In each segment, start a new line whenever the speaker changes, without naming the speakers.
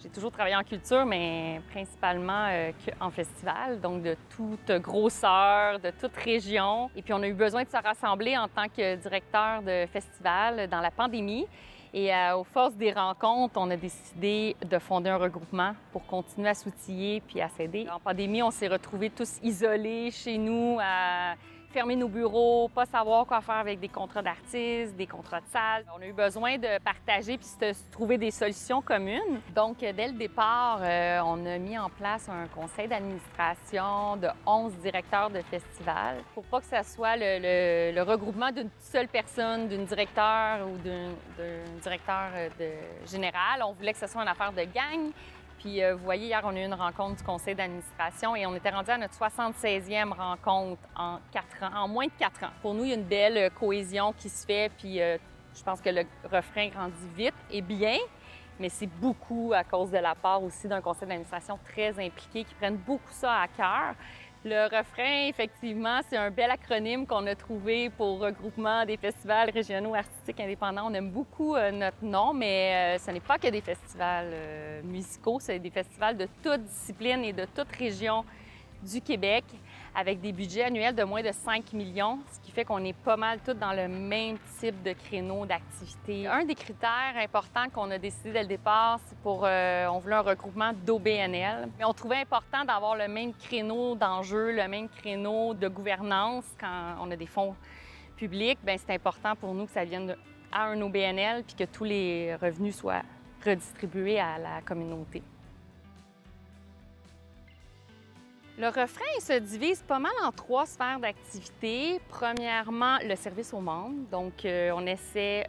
J'ai toujours travaillé en culture, mais principalement en festival, donc de toute grosseur, de toute région. Et puis on a eu besoin de se rassembler en tant que directeur de festival dans la pandémie. Et aux forces des rencontres, on a décidé de fonder un regroupement pour continuer à s'outiller puis à s'aider. En pandémie, on s'est retrouvés tous isolés chez nous, à fermer nos bureaux, pas savoir quoi faire avec des contrats d'artistes, des contrats de salles. On a eu besoin de partager puis de trouver des solutions communes. Donc, dès le départ, on a mis en place un conseil d'administration de 11 directeurs de festivals pour pas que ça soit le regroupement d'une seule personne, d'une directeur ou d'un directeur général. On voulait que ce soit une affaire de gang. Puis, vous voyez, hier, on a eu une rencontre du conseil d'administration et on était rendu à notre 76e rencontre en moins de 4 ans. Pour nous, il y a une belle cohésion qui se fait, puis je pense que le refrain grandit vite et bien, mais c'est beaucoup à cause de la part aussi d'un conseil d'administration très impliqué qui prennent beaucoup ça à cœur. Le refrain, effectivement, c'est un bel acronyme qu'on a trouvé pour regroupement des festivals régionaux artistiques indépendants. On aime beaucoup notre nom, mais ce n'est pas que des festivals musicaux, c'est des festivals de toute discipline et de toute région du Québec, avec des budgets annuels de moins de 5 millions, ce qui fait qu'on est pas mal tous dans le même type de créneau d'activité. Un des critères importants qu'on a décidé dès le départ, c'est on voulait un regroupement d'OBNL. Mais on trouvait important d'avoir le même créneau d'enjeu, le même créneau de gouvernance quand on a des fonds publics. Bien, c'est important pour nous que ça vienne à un OBNL puis que tous les revenus soient redistribués à la communauté. Le refrain se divise pas mal en 3 sphères d'activité. Premièrement, le service aux membres. Donc, on essaie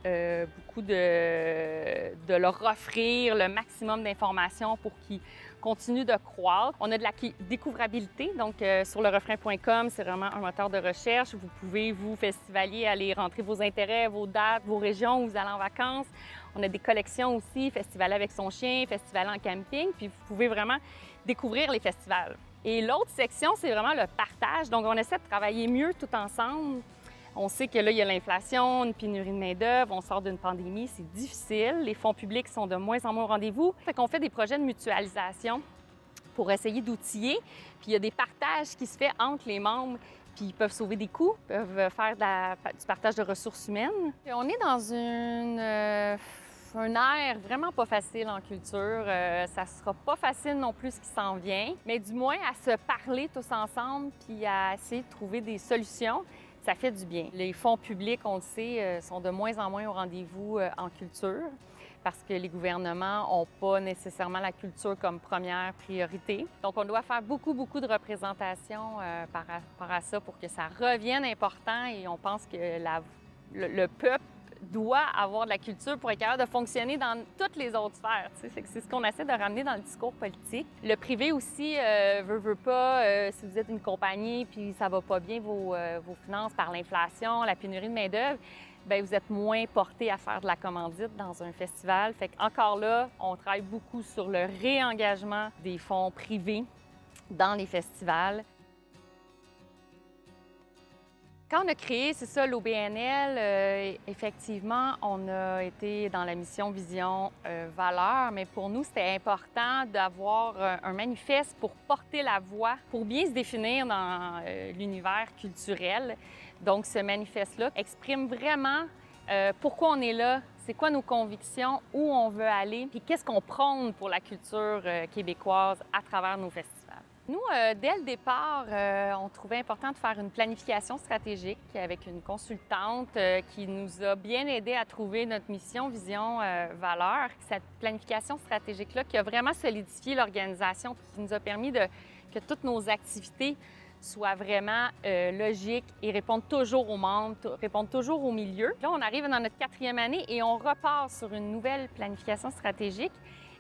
beaucoup de leur offrir le maximum d'informations pour qu'ils continuent de croître. On a de la découvrabilité. Donc, sur lerefrain.com, c'est vraiment un moteur de recherche. Vous pouvez, vous, festivalier, aller rentrer vos intérêts, vos dates, vos régions où vous allez en vacances. On a des collections aussi, Festivaler avec son chien, Festivaler en camping. Puis, vous pouvez vraiment découvrir les festivals. Et l'autre section, c'est vraiment le partage. Donc, on essaie de travailler mieux tout ensemble. On sait que là, il y a l'inflation, une pénurie de main-d'œuvre, on sort d'une pandémie, c'est difficile. Les fonds publics sont de moins en moins au rendez-vous. Fait qu'on fait des projets de mutualisation pour essayer d'outiller. Puis, il y a des partages qui se font entre les membres. Puis, ils peuvent sauver des coûts, peuvent faire du partage de ressources humaines. Puis, on est dans un air vraiment pas facile en culture. Ça sera pas facile non plus ce qui s'en vient, mais du moins à se parler tous ensemble puis à essayer de trouver des solutions, ça fait du bien. Les fonds publics, on le sait, sont de moins en moins au rendez-vous en culture parce que les gouvernements n'ont pas nécessairement la culture comme première priorité. Donc, on doit faire beaucoup de représentation par rapport à ça pour que ça revienne important et on pense que le peuple doit avoir de la culture pour être capable de fonctionner dans toutes les autres sphères. C'est ce qu'on essaie de ramener dans le discours politique. Le privé aussi veut pas, si vous êtes une compagnie puis ça va pas bien vos finances par l'inflation, la pénurie de main-d'œuvre, bien, vous êtes moins porté à faire de la commandite dans un festival. Fait qu'encore là, on travaille beaucoup sur le réengagement des fonds privés dans les festivals. Quand on a créé, c'est ça, l'OBNL, effectivement, on a été dans la mission, vision, valeur, mais pour nous, c'était important d'avoir un manifeste pour porter la voix, pour bien se définir dans l'univers culturel. Donc, ce manifeste-là exprime vraiment pourquoi on est là, c'est quoi nos convictions, où on veut aller, puis qu'est-ce qu'on prône pour la culture québécoise à travers nos festivals. Nous, dès le départ, on trouvait important de faire une planification stratégique avec une consultante qui nous a bien aidé à trouver notre mission, vision, valeur. Cette planification stratégique-là qui a vraiment solidifié l'organisation, qui nous a permis que toutes nos activités soient vraiment logiques et répondent toujours aux membres, répondent toujours au milieu. Là, on arrive dans notre 4e année et on repart sur une nouvelle planification stratégique.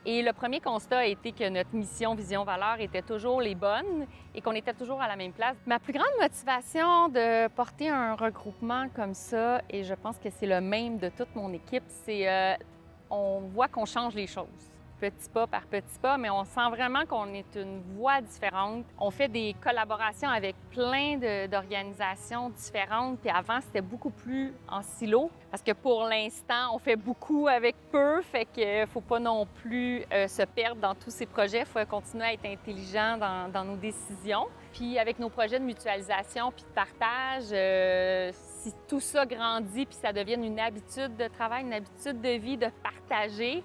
Et le premier constat a été que notre mission, vision, valeur étaient toujours les bonnes et qu'on était toujours à la même place. Ma plus grande motivation de porter un regroupement comme ça, et je pense que c'est le même de toute mon équipe, c'est on voit qu'on change les choses. par petits pas, mais on sent vraiment qu'on est une voie différente. On fait des collaborations avec plein d'organisations différentes, puis avant, c'était beaucoup plus en silo, parce que pour l'instant, on fait beaucoup avec peu, fait qu'il ne faut pas non plus se perdre dans tous ces projets. Il faut continuer à être intelligent dans nos décisions. Puis avec nos projets de mutualisation puis de partage, si tout ça grandit puis ça devienne une habitude de travail, une habitude de vie, de partager,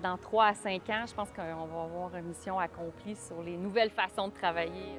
dans 3 à 5 ans, je pense qu'on va avoir une mission accomplie sur les nouvelles façons de travailler.